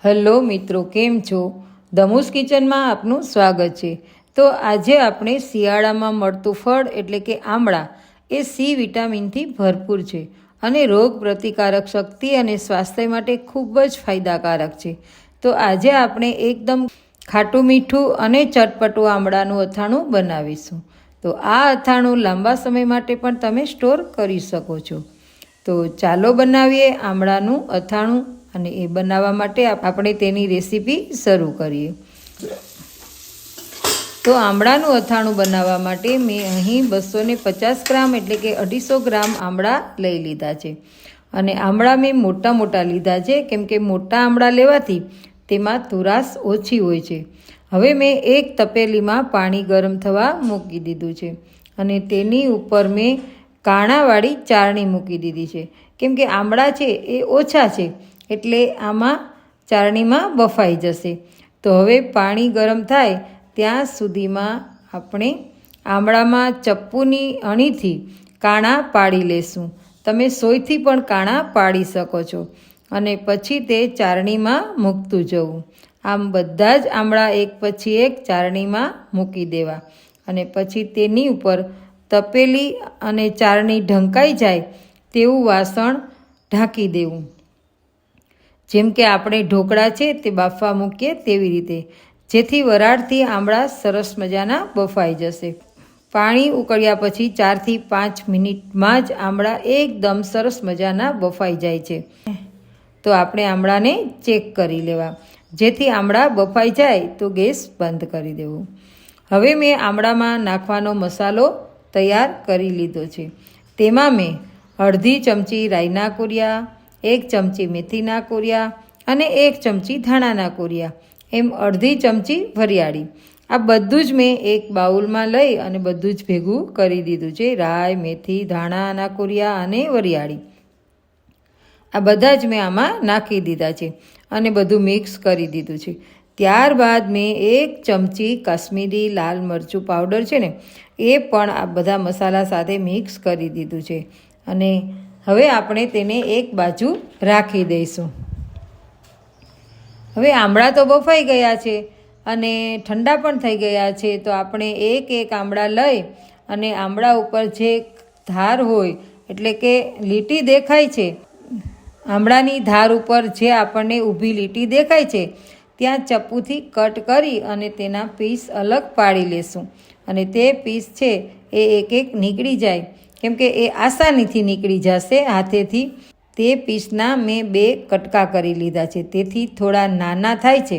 Hello મિત્રો, કેમ છો? દમુસ કિચનમાં આપનું સ્વાગત છે। તો આજે આપણે શિયાળામાં મળતું ફળ એટલે કે આમળા એ સી વિટામિનથી ભરપૂર છે અને રોગ પ્રતિકારક શક્તિ અને સ્વાસ્થ્ય માટે ખૂબ જ ફાયદાકારક છે। તો આજે આપણે એકદમ ખાટું મીઠું અને ચટપટું આમળાનું અથાણું બનાવીશું। તો આ અથાણું લાંબા સમય માટે પણ તમે સ્ટોર કરી શકો છો। તો ચાલો બનાવીએ આમળાનું અથાણું, અને એ બનાવવા માટે આપણે તેની રેસીપી શરૂ કરીએ। તો આમળાનું અથાણું બનાવવા માટે મેં અહીં 250 ગ્રામ એટલે કે 250 ગ્રામ આમળા લઈ લીધા છે। અને આમળા મેં મોટા મોટા લીધા છે, કેમ કે મોટા આમળા લેવાથી તેમાં તુરાશ ઓછી હોય છે। હવે મેં એક તપેલીમાં પાણી ગરમ થવા મૂકી દીધું છે અને તેની ઉપર મેં કાણાવાળી ચાળણી મૂકી દીધી છે, કેમ કે આમળા છે એ ઓછા છે એટલે આમાં ચાળણીમાં બફાઈ જશે। તો હવે પાણી ગરમ થાય ત્યાં સુધીમાં આપણે આમળામાં ચપ્પુની અણીથી કાણા પાડી લેશું। તમે સોયથી પણ કાણા પાડી શકો છો અને પછી તે ચાળણીમાં મૂકતું જવું। આમ બધા જ આમળા એક પછી એક ચાળણીમાં મૂકી દેવા અને પછી તેની ઉપર તપેલી અને ચાળણી ઢંકાઈ જાય તેવું વાસણ ઢાંકી દેવું, જેમ કે આપણે ઢોકળા છે તે બાફવા મૂકીએ તેવી રીતે, જેથી વરાળથી આમળા સરસ મજાના બફાઈ જશે। પાણી ઉકળ્યા પછી 4 થી 5 મિનિટમાં જ આમળા એકદમ સરસ મજાના બફાઈ જાય છે। તો આપણે આમળાને ચેક કરી લેવા, જેથી આમળા બફાઈ જાય તો ગેસ બંધ કરી દેવો। હવે મેં આમળામાં નાખવાનો મસાલો તૈયાર કરી લીધો છે। તેમાં મેં અડધી ચમચી રાઈના કોરિયા, 1 ચમચી મેથીના કોરિયા અને 1 ચમચી ધાણાના કોરિયા, એમ અડધી ચમચી વરિયાળી, આ બધું જ મેં એક બાઉલમાં લઈ અને બધું જ ભેગું કરી દીધું છે। રાઈ, મેથી, ધાણાના કોરિયા અને વરિયાળી આ બધા જ મેં આમાં નાખી દીધા છે અને બધું મિક્સ કરી દીધું છે। ત્યારબાદ મેં 1 ચમચી કાશ્મીરી લાલ મરચું પાવડર છે ને એ પણ આ બધા મસાલા સાથે મિક્સ કરી દીધું છે અને હવે આપણે તેને એક બાજુ રાખી દઈશું। હવે આમળા તો બફાઈ ગયા છે અને ઠંડા પણ થઈ ગયા છે, તો આપણે એક એક આમળા લઈ અને આમળા ઉપર જે ધાર હોય એટલે કે લીટી દેખાય છે, આમળાની ધાર ઉપર જે આપણને ઊભી લીટી દેખાય છે ત્યાં ચપ્પુથી કટ કરી અને તેના પીસ અલગ પાડી લેશું અને તે પીસ છે એ એક એક નીકળી જાય, કેમ કે એ આસાનીથી નીકળી જશે હાથેથી। તે પીસના મેં 2 કટકા કરી લીધા છે, તેથી થોડા નાના થાય છે,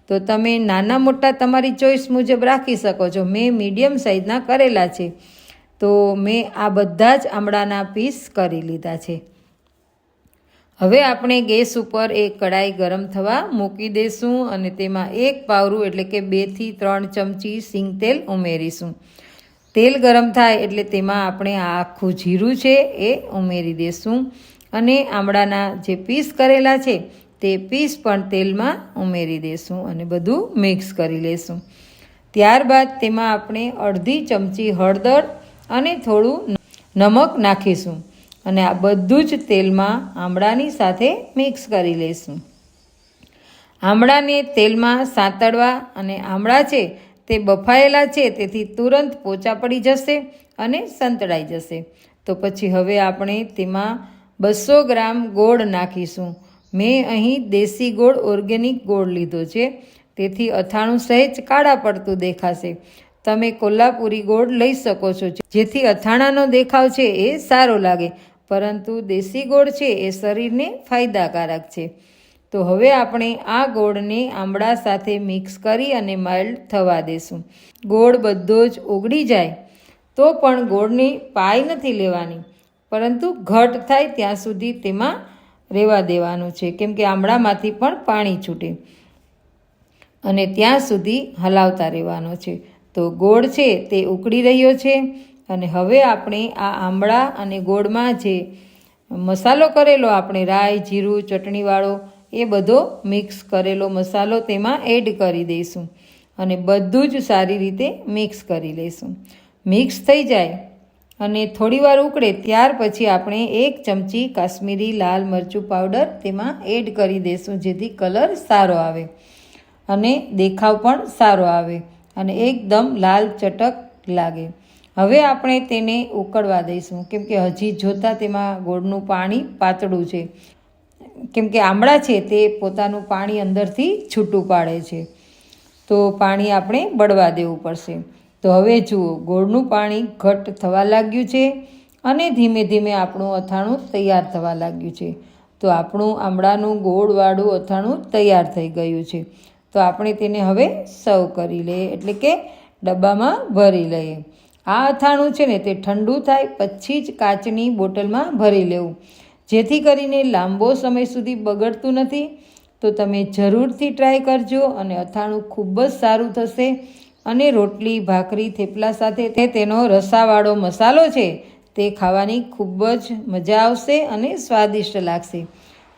તો તમે નાના મોટા તમારી ચોઈસ મુજબ રાખી શકો છો। મેં મીડિયમ સાઇઝના કરેલા છે, તો મેં આ બધા જ આમળાના પીસ કરી લીધા છે। હવે આપણે ગેસ ઉપર એક કડાઈ ગરમ થવા મૂકી દઈશું અને તેમાં 1 પાવરું એટલે કે 2 થી 3 ચમચી સિંગ તેલ ઉમેરીશું। તેલ ગરમ થાય એટલે તેમાં આપણે આ આખું જીરું છે એ ઉમેરી દઈશું અને આમળાના જે પીસ કરેલા છે તે પીસ પણ તેલમાં ઉમેરી દઈશું અને બધું મિક્સ કરી લઈશું। ત્યારબાદ તેમાં આપણે અડધી ચમચી હળદર અને થોડું નમક નાખીશું અને આ બધું જ તેલમાં આમળાની સાથે મિક્સ કરી લઈશું। આમળાને તેલમાં સાંતળવા અને આમળા છે તે બફાયેલા છે તેથી તુરંત પોચા પડી જશે અને સંતળાઈ જશે। તો પછી હવે આપણે તેમાં 200 ગ્રામ ગોળ નાખીશું। મેં અહીં દેશી ગોળ, ઓર્ગેનિક ગોળ લીધો છે, તેથી અથાણું સહેજ કાળા પડતું દેખાશે। તમે કોલ્હાપુરી ગોળ લઈ શકો છો, જેથી અથાણાનો દેખાવ છે એ સારો લાગે, પરંતુ દેશી ગોળ છે એ શરીરને ફાયદાકારક છે। તો હવે આપણે આ ગોળને આમળા સાથે મિક્સ કરી અને મેલ્ટ થવા દેશું। ગોળ બધો જ ઓગળી જાય તો પણ ગોળની પાઈ નથી લેવાની, પરંતુ ઘટ થાય ત્યાં સુધી તેમાં રહેવા દેવાનું છે, કેમ કે આમળામાંથી પણ પાણી છૂટે અને ત્યાં સુધી હલાવતા રહેવાનો છે। તો ગોળ છે તે ઉકળી રહ્યો છે અને હવે આપણે આ આમળા અને ગોળમાં જે મસાલો કરેલો આપણે રાઈ, જીરું, ચટણીવાળો એ બધો મિક્સ કરેલો મસાલો તેમાં એડ કરી દઈશું અને બધું જ સારી રીતે મિક્સ કરી લઈશું। મિક્સ થઈ જાય અને થોડીવાર ઉકળે ત્યાર પછી આપણે 1 ચમચી કાશ્મીરી લાલ મરચું પાવડર તેમાં એડ કરી દઈશું, જેથી કલર સારો આવે અને દેખાવ પણ સારો આવે અને એકદમ લાલ ચટક લાગે. હવે આપણે તેને ઉકળવા દઈશું, કેમ કે હજી જોતાં તેમાં ગોળનું પાણી પાતળું છે, કેમ કે આમળા છે તે પોતાનું પાણી અંદરથી છૂટું પાડે છે, તો પાણી આપણે બળવા દેવું પડશે. તો હવે જુઓ, ગોળનું પાણી ઘટ થવા લાગ્યું છે અને ધીમે ધીમે આપણું અથાણું તૈયાર થવા લાગ્યું છે. તો આપણું આમળાનું ગોળવાળું અથાણું તૈયાર થઈ ગયું છે. તો આપણે તેને હવે સર્વ કરી લઈએ, એટલે કે ડબ્બામાં ભરી લઈએ. આ અથાણું છે ને તે ઠંડુ થાય પછી જ કાચની બોટલમાં ભરી લેવું, જેથી કરીને લાંબો સમય સુધી બગડતું નથી. તો તમે જરૂરથી ટ્રાય કરજો અને અથાણું ખૂબ જ સારું થશે અને રોટલી, ભાખરી, થેપલા સાથે તેનો રસાવાળો મસાલો છે તે ખાવાની ખૂબ જ મજા આવશે અને સ્વાદિષ્ટ લાગશે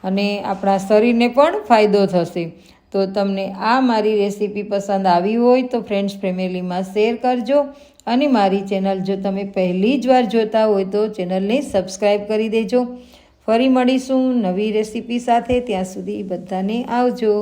અને આપણા શરીરને પણ ફાયદો થશે. તો તમને આ મારી રેસીપી પસંદ આવી હોય તો ફ્રેન્ડ્સ ફેમિલીમાં શેર કરજો અને મારી ચેનલ જો તમે પહેલી જ વાર જોતા હોય તો ચેનલને સબસ્ક્રાઈબ કરી દેજો. ફરી મળીશું નવી રેસીપી સાથે, ત્યાં સુધી બધાને આવજો.